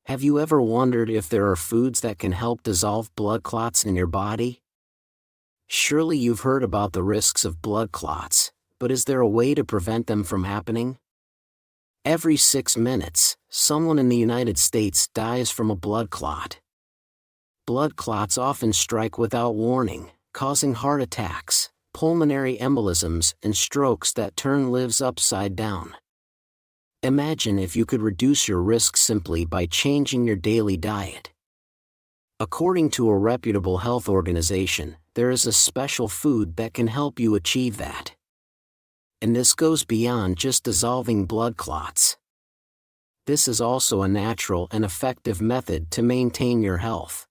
Have you ever wondered if there are foods that can help dissolve blood clots in your body? Surely you've heard about the risks of blood clots, but is there a way to prevent them from happening? Every 6 minutes, someone in the United States dies from a blood clot. Blood clots often strike without warning, causing heart attacks, pulmonary embolisms, and strokes that turn lives upside down. Imagine if you could reduce your risk simply by changing your daily diet. According to a reputable health organization, there is a special food that can help you achieve that. And this goes beyond just dissolving blood clots. This is also a natural and effective method to maintain your health.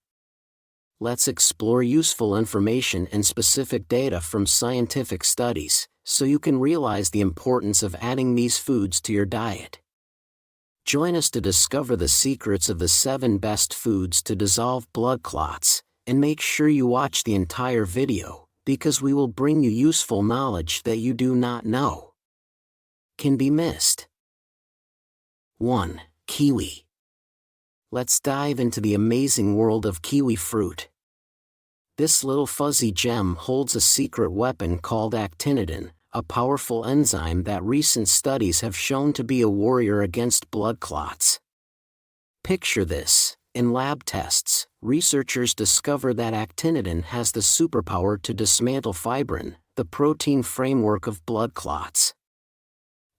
Let's explore useful information and specific data from scientific studies, so you can realize the importance of adding these foods to your diet. Join us to discover the secrets of the 7 best foods to dissolve blood clots, and make sure you watch the entire video, because we will bring you useful knowledge that you do not know can be missed. 1. Kiwi. Let's dive into the amazing world of kiwi fruit. This little fuzzy gem holds a secret weapon called actinidin, a powerful enzyme that recent studies have shown to be a warrior against blood clots. Picture this: in lab tests, researchers discover that actinidin has the superpower to dismantle fibrin, the protein framework of blood clots.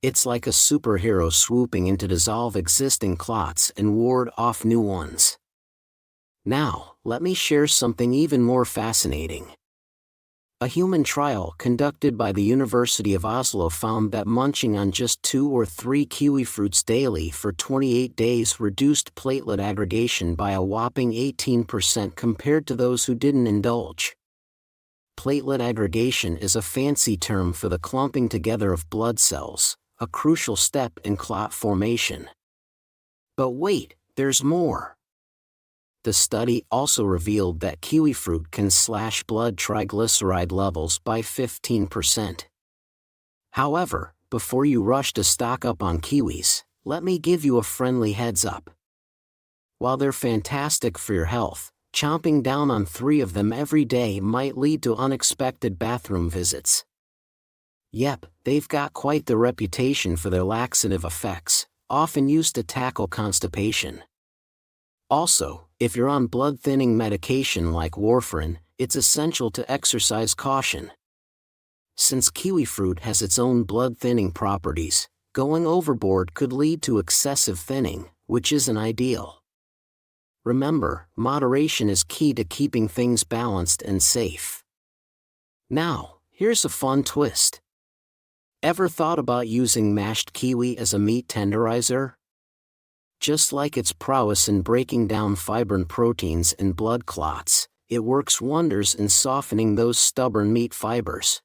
It's like a superhero swooping in to dissolve existing clots and ward off new ones. Now, let me share something even more fascinating. A human trial conducted by the University of Oslo found that munching on just 2 or 3 kiwi fruits daily for 28 days reduced platelet aggregation by a whopping 18% compared to those who didn't indulge. Platelet aggregation is a fancy term for the clumping together of blood cells, a crucial step in clot formation. But wait, there's more. The study also revealed that kiwi fruit can slash blood triglyceride levels by 15%. However, before you rush to stock up on kiwis, let me give you a friendly heads up. While they're fantastic for your health, chomping down on 3 of them every day might lead to unexpected bathroom visits. Yep, they've got quite the reputation for their laxative effects, often used to tackle constipation. Also, if you're on blood-thinning medication like warfarin, it's essential to exercise caution. Since kiwi fruit has its own blood-thinning properties, going overboard could lead to excessive thinning, which isn't ideal. Remember, moderation is key to keeping things balanced and safe. Now, here's a fun twist. Ever thought about using mashed kiwi as a meat tenderizer? Just like its prowess in breaking down fibrin proteins in blood clots, it works wonders in softening those stubborn meat fibers.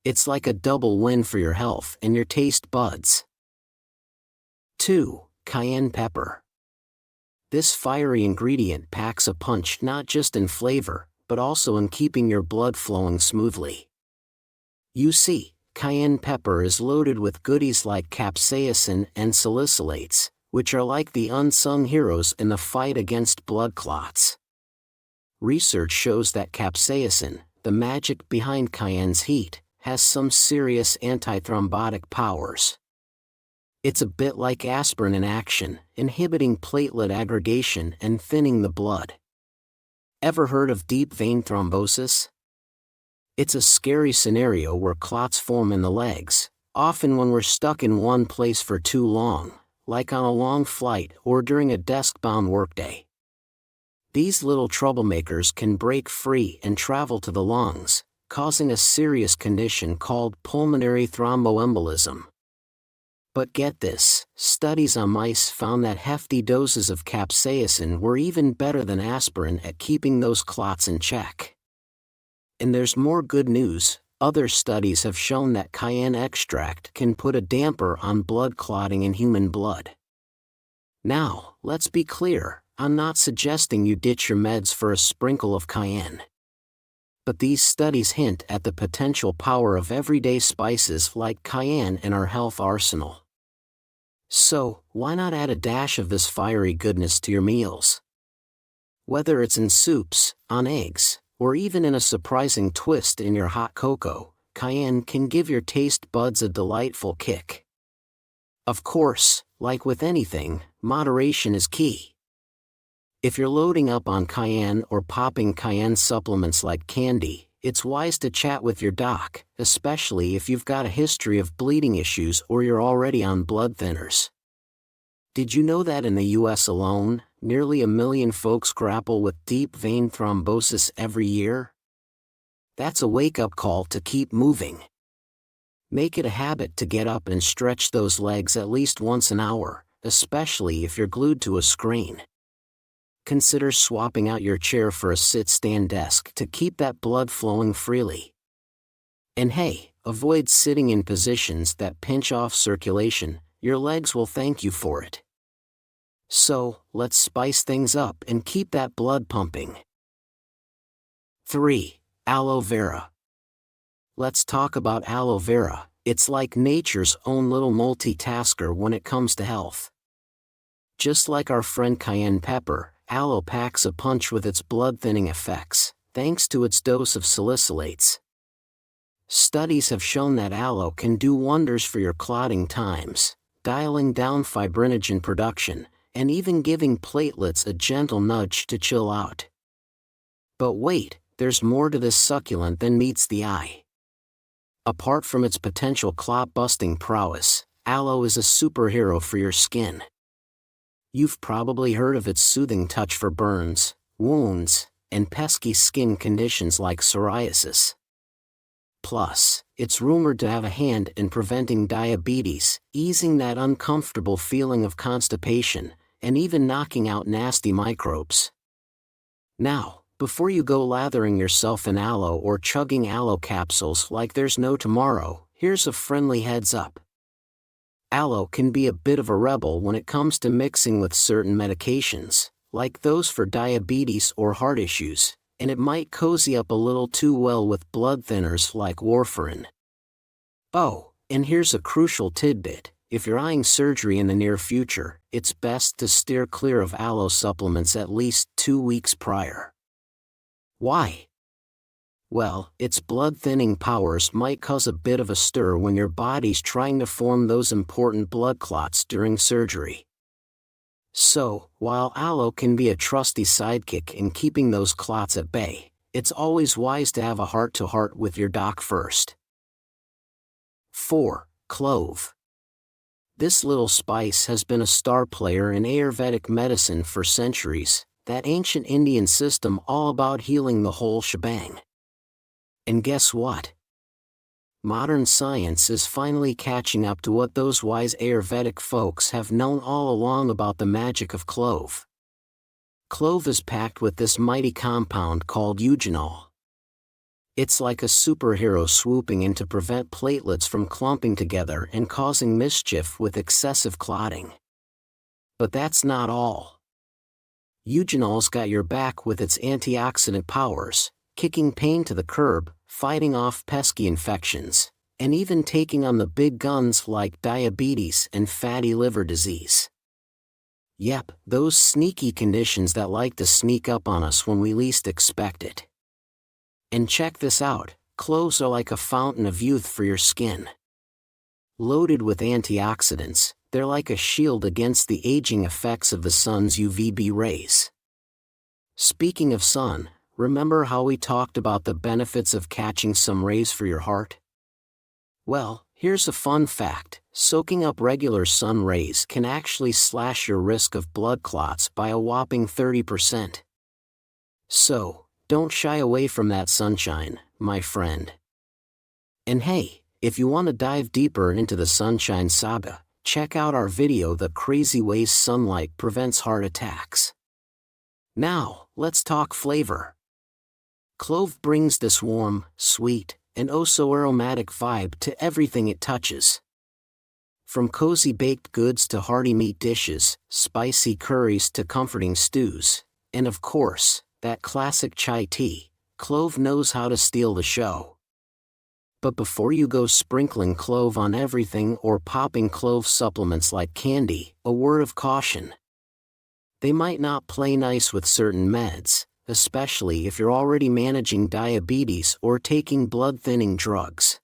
It's like a double win for your health and your taste buds. 2. Cayenne pepper. This fiery ingredient packs a punch not just in flavor, but also in keeping your blood flowing smoothly. You see, cayenne pepper is loaded with goodies like capsaicin and salicylates, which are like the unsung heroes in the fight against blood clots. Research shows that capsaicin, the magic behind cayenne's heat, has some serious antithrombotic powers. It's a bit like aspirin in action, inhibiting platelet aggregation and thinning the blood. Ever heard of deep vein thrombosis? It's a scary scenario where clots form in the legs, often when we're stuck in one place for too long, like on a long flight or during a desk-bound workday. These little troublemakers can break free and travel to the lungs, causing a serious condition called pulmonary thromboembolism. But get this, studies on mice found that hefty doses of capsaicin were even better than aspirin at keeping those clots in check. And there's more good news. Other studies have shown that cayenne extract can put a damper on blood clotting in human blood. Now, let's be clear, I'm not suggesting you ditch your meds for a sprinkle of cayenne. But these studies hint at the potential power of everyday spices like cayenne in our health arsenal. So, why not add a dash of this fiery goodness to your meals? Whether it's in soups, on eggs, or even in a surprising twist in your hot cocoa, cayenne can give your taste buds a delightful kick. Of course, like with anything, moderation is key. If you're loading up on cayenne or popping cayenne supplements like candy, it's wise to chat with your doc, especially if you've got a history of bleeding issues or you're already on blood thinners. Did you know that in the US alone, nearly 1 million folks grapple with deep vein thrombosis every year? That's a wake-up call to keep moving. Make it a habit to get up and stretch those legs at least once an hour, especially if you're glued to a screen. Consider swapping out your chair for a sit-stand desk to keep that blood flowing freely. And hey, avoid sitting in positions that pinch off circulation, your legs will thank you for it. So, let's spice things up and keep that blood pumping. 3. Aloe vera. Let's talk about aloe vera. It's like nature's own little multitasker when it comes to health. Just like our friend cayenne pepper, aloe packs a punch with its blood-thinning effects, thanks to its dose of salicylates. Studies have shown that aloe can do wonders for your clotting times, dialing down fibrinogen production, and even giving platelets a gentle nudge to chill out. But wait, there's more to this succulent than meets the eye. Apart from its potential clot-busting prowess, aloe is a superhero for your skin. You've probably heard of its soothing touch for burns, wounds, and pesky skin conditions like psoriasis. Plus, it's rumored to have a hand in preventing diabetes, easing that uncomfortable feeling of constipation, and even knocking out nasty microbes. Now, before you go lathering yourself in aloe or chugging aloe capsules like there's no tomorrow, here's a friendly heads up. Aloe can be a bit of a rebel when it comes to mixing with certain medications, like those for diabetes or heart issues, and it might cozy up a little too well with blood thinners like warfarin. Oh, and here's a crucial tidbit: if you're eyeing surgery in the near future, it's best to steer clear of aloe supplements at least 2 weeks prior. Why? Well, its blood-thinning powers might cause a bit of a stir when your body's trying to form those important blood clots during surgery. So, while aloe can be a trusty sidekick in keeping those clots at bay, it's always wise to have a heart-to-heart with your doc first. 4. Clove. This little spice has been a star player in Ayurvedic medicine for centuries, that ancient Indian system all about healing the whole shebang. And guess what? Modern science is finally catching up to what those wise Ayurvedic folks have known all along about the magic of clove. Clove is packed with this mighty compound called eugenol. It's like a superhero swooping in to prevent platelets from clumping together and causing mischief with excessive clotting. But that's not all. Eugenol's got your back with its antioxidant powers, kicking pain to the curb, fighting off pesky infections, and even taking on the big guns like diabetes and fatty liver disease. Yep, those sneaky conditions that like to sneak up on us when we least expect it. And check this out, cloves are like a fountain of youth for your skin. Loaded with antioxidants, they're like a shield against the aging effects of the sun's UVB rays. Speaking of sun, remember how we talked about the benefits of catching some rays for your heart? Well, here's a fun fact: soaking up regular sun rays can actually slash your risk of blood clots by a whopping 30%. So, don't shy away from that sunshine, my friend. And hey, if you want to dive deeper into the sunshine saga, check out our video "The Crazy Ways Sunlight Prevents Heart Attacks." Now, let's talk flavor. Clove brings this warm, sweet, and oh-so-aromatic vibe to everything it touches. From cozy baked goods to hearty meat dishes, spicy curries to comforting stews, and of course, that classic chai tea, clove knows how to steal the show. But before you go sprinkling clove on everything or popping clove supplements like candy, a word of caution. They might not play nice with certain meds, especially if you're already managing diabetes or taking blood-thinning drugs.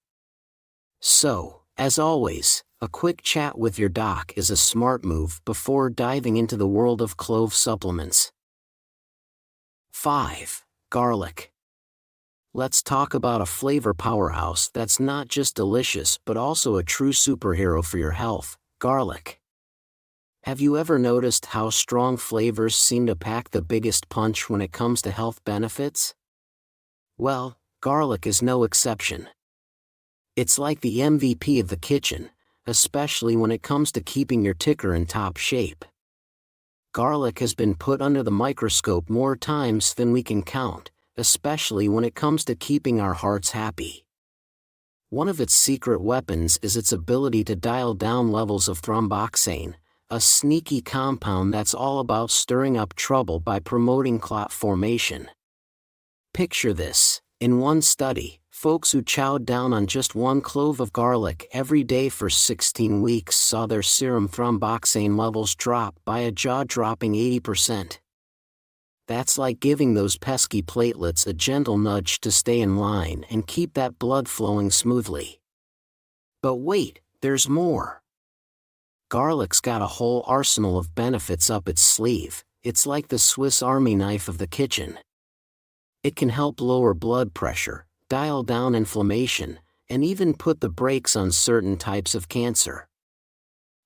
So, as always, a quick chat with your doc is a smart move before diving into the world of clove supplements. 5. Garlic. Let's talk about a flavor powerhouse that's not just delicious but also a true superhero for your health: garlic. Have you ever noticed how strong flavors seem to pack the biggest punch when it comes to health benefits? Well, garlic is no exception. It's like the MVP of the kitchen, especially when it comes to keeping your ticker in top shape. Garlic has been put under the microscope more times than we can count, especially when it comes to keeping our hearts happy. One of its secret weapons is its ability to dial down levels of thromboxane, a sneaky compound that's all about stirring up trouble by promoting clot formation. Picture this: in one study, folks who chowed down on just one clove of garlic every day for 16 weeks saw their serum thromboxane levels drop by a jaw-dropping 80%. That's like giving those pesky platelets a gentle nudge to stay in line and keep that blood flowing smoothly. But wait, there's more. Garlic's got a whole arsenal of benefits up its sleeve. It's like the Swiss Army knife of the kitchen. It can help lower blood pressure, dial down inflammation, and even put the brakes on certain types of cancer.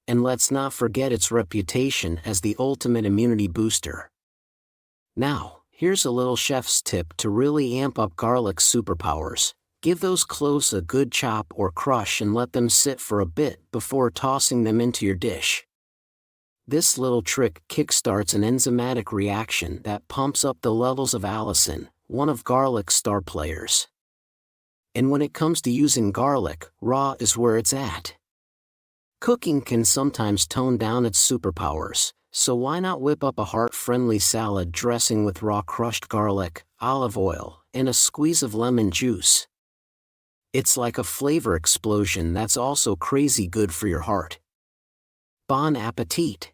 And let's not forget its reputation as the ultimate immunity booster. Now, here's a little chef's tip to really amp up garlic's superpowers. Give those cloves a good chop or crush and let them sit for a bit before tossing them into your dish. This little trick kickstarts an enzymatic reaction that pumps up the levels of allicin, one of garlic's star players. And when it comes to using garlic, raw is where it's at. Cooking can sometimes tone down its superpowers, so why not whip up a heart-friendly salad dressing with raw crushed garlic, olive oil, and a squeeze of lemon juice? It's like a flavor explosion that's also crazy good for your heart. Bon appetit!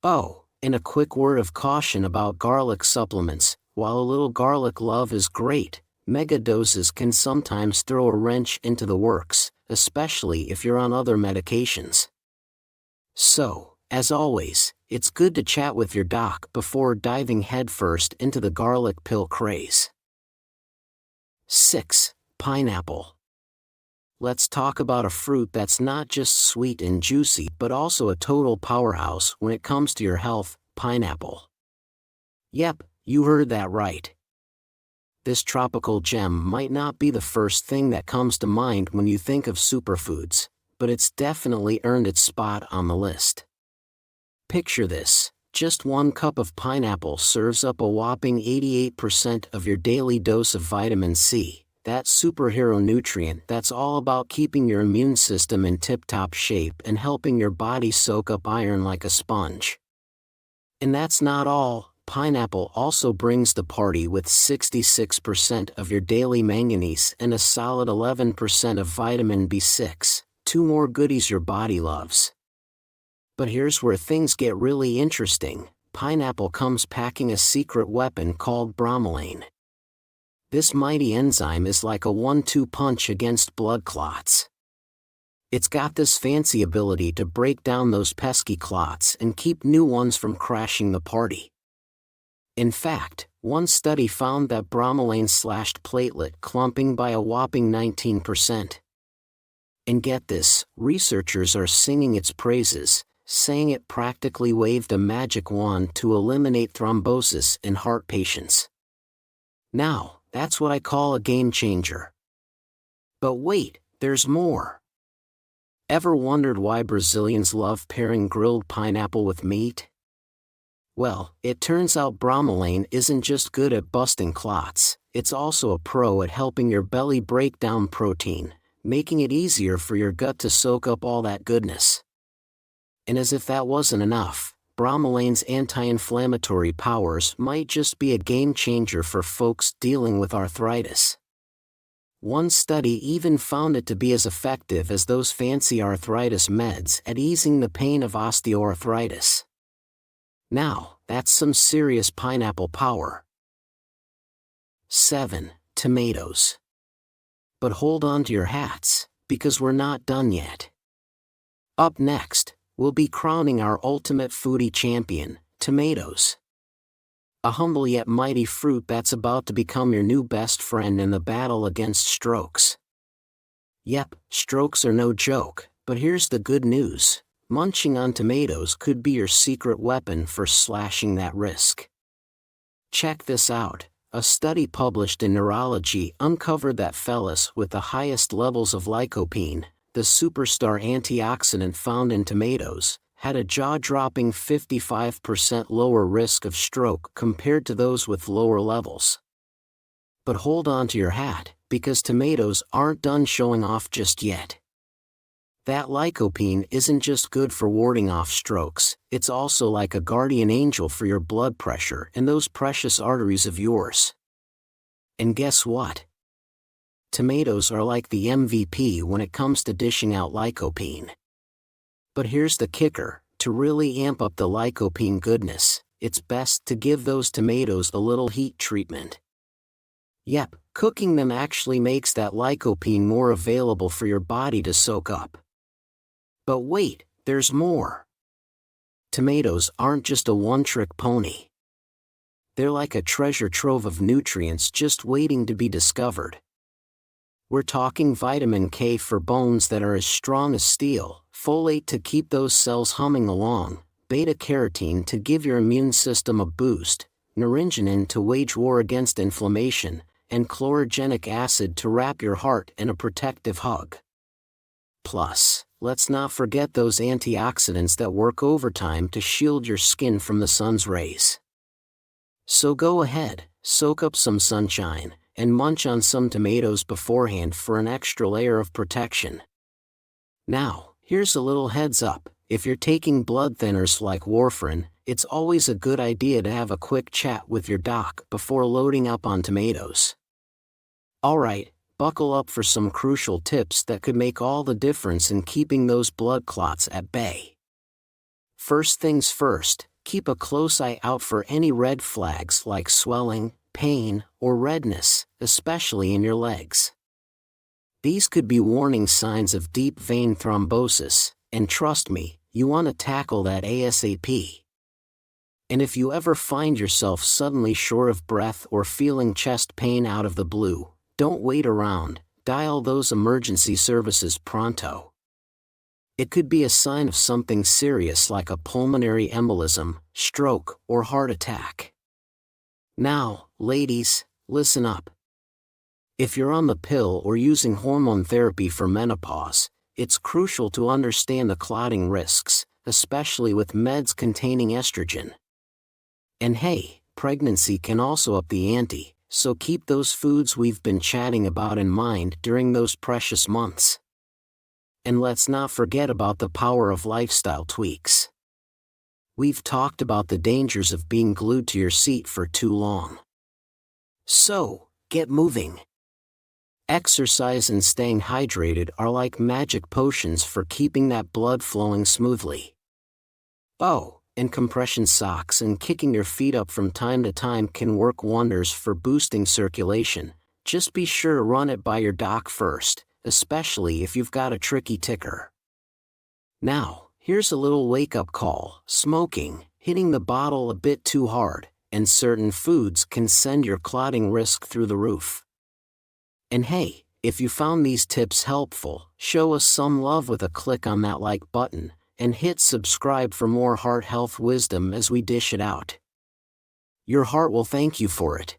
Oh, and a quick word of caution about garlic supplements: while a little garlic love is great, mega doses can sometimes throw a wrench into the works, especially if you're on other medications. So, as always, it's good to chat with your doc before diving headfirst into the garlic pill craze. 6. Pineapple. Let's talk about a fruit that's not just sweet and juicy but also a total powerhouse when it comes to your health: pineapple. Yep, you heard that right. This tropical gem might not be the first thing that comes to mind when you think of superfoods, but it's definitely earned its spot on the list. Picture this: just one cup of pineapple serves up a whopping 88% of your daily dose of vitamin C, that superhero nutrient that's all about keeping your immune system in tip-top shape and helping your body soak up iron like a sponge. And that's not all. Pineapple also brings the party with 66% of your daily manganese and a solid 11% of vitamin B6, two more goodies your body loves. But here's where things get really interesting: pineapple comes packing a secret weapon called bromelain. This mighty enzyme is like a 1-2 punch against blood clots. It's got this fancy ability to break down those pesky clots and keep new ones from crashing the party. In fact, one study found that bromelain slashed platelet clumping by a whopping 19%. And get this, researchers are singing its praises, saying it practically waved a magic wand to eliminate thrombosis in heart patients. Now, that's what I call a game changer. But wait, there's more. Ever wondered why Brazilians love pairing grilled pineapple with meat? Well, it turns out bromelain isn't just good at busting clots, it's also a pro at helping your belly break down protein, making it easier for your gut to soak up all that goodness. And as if that wasn't enough, bromelain's anti-inflammatory powers might just be a game changer for folks dealing with arthritis. One study even found it to be as effective as those fancy arthritis meds at easing the pain of osteoarthritis. Now, that's some serious pineapple power. 7. Tomatoes. But hold on to your hats, because we're not done yet. Up next, we'll be crowning our ultimate foodie champion, tomatoes. A humble yet mighty fruit that's about to become your new best friend in the battle against strokes. Yep, strokes are no joke, but here's the good news. Munching on tomatoes could be your secret weapon for slashing that risk. Check this out. A study published in Neurology uncovered that fellas with the highest levels of lycopene, the superstar antioxidant found in tomatoes, had a jaw-dropping 55% lower risk of stroke compared to those with lower levels. But hold on to your hat, because tomatoes aren't done showing off just yet. That lycopene isn't just good for warding off strokes, it's also like a guardian angel for your blood pressure and those precious arteries of yours. And guess what? Tomatoes are like the MVP when it comes to dishing out lycopene. But here's the kicker, to really amp up the lycopene goodness, it's best to give those tomatoes a little heat treatment. Yep, cooking them actually makes that lycopene more available for your body to soak up. But wait, there's more. Tomatoes aren't just a one-trick pony. They're like a treasure trove of nutrients just waiting to be discovered. We're talking vitamin K for bones that are as strong as steel, folate to keep those cells humming along, beta-carotene to give your immune system a boost, naringenin to wage war against inflammation, and chlorogenic acid to wrap your heart in a protective hug. Plus, let's not forget those antioxidants that work overtime to shield your skin from the sun's rays. So go ahead, soak up some sunshine, and munch on some tomatoes beforehand for an extra layer of protection. Now, here's a little heads up, if you're taking blood thinners like warfarin, it's always a good idea to have a quick chat with your doc before loading up on tomatoes. Alright, buckle up for some crucial tips that could make all the difference in keeping those blood clots at bay. First things first, keep a close eye out for any red flags like swelling, pain, or redness, especially in your legs. These could be warning signs of deep vein thrombosis, and trust me, you want to tackle that ASAP. And if you ever find yourself suddenly short of breath or feeling chest pain out of the blue, don't wait around, dial those emergency services pronto. It could be a sign of something serious like a pulmonary embolism, stroke, or heart attack. Now, ladies, listen up. If you're on the pill or using hormone therapy for menopause, it's crucial to understand the clotting risks, especially with meds containing estrogen. And hey, pregnancy can also up the ante, so keep those foods we've been chatting about in mind during those precious months. And let's not forget about the power of lifestyle tweaks. We've talked about the dangers of being glued to your seat for too long. So, get moving. Exercise and staying hydrated are like magic potions for keeping that blood flowing smoothly. Oh, and compression socks and kicking your feet up from time to time can work wonders for boosting circulation. Just be sure to run it by your doc first, especially if you've got a tricky ticker. Now, here's a little wake-up call. Smoking, hitting the bottle a bit too hard, and certain foods can send your clotting risk through the roof. And hey, if you found these tips helpful, show us some love with a click on that like button, and hit subscribe for more heart health wisdom as we dish it out. Your heart will thank you for it.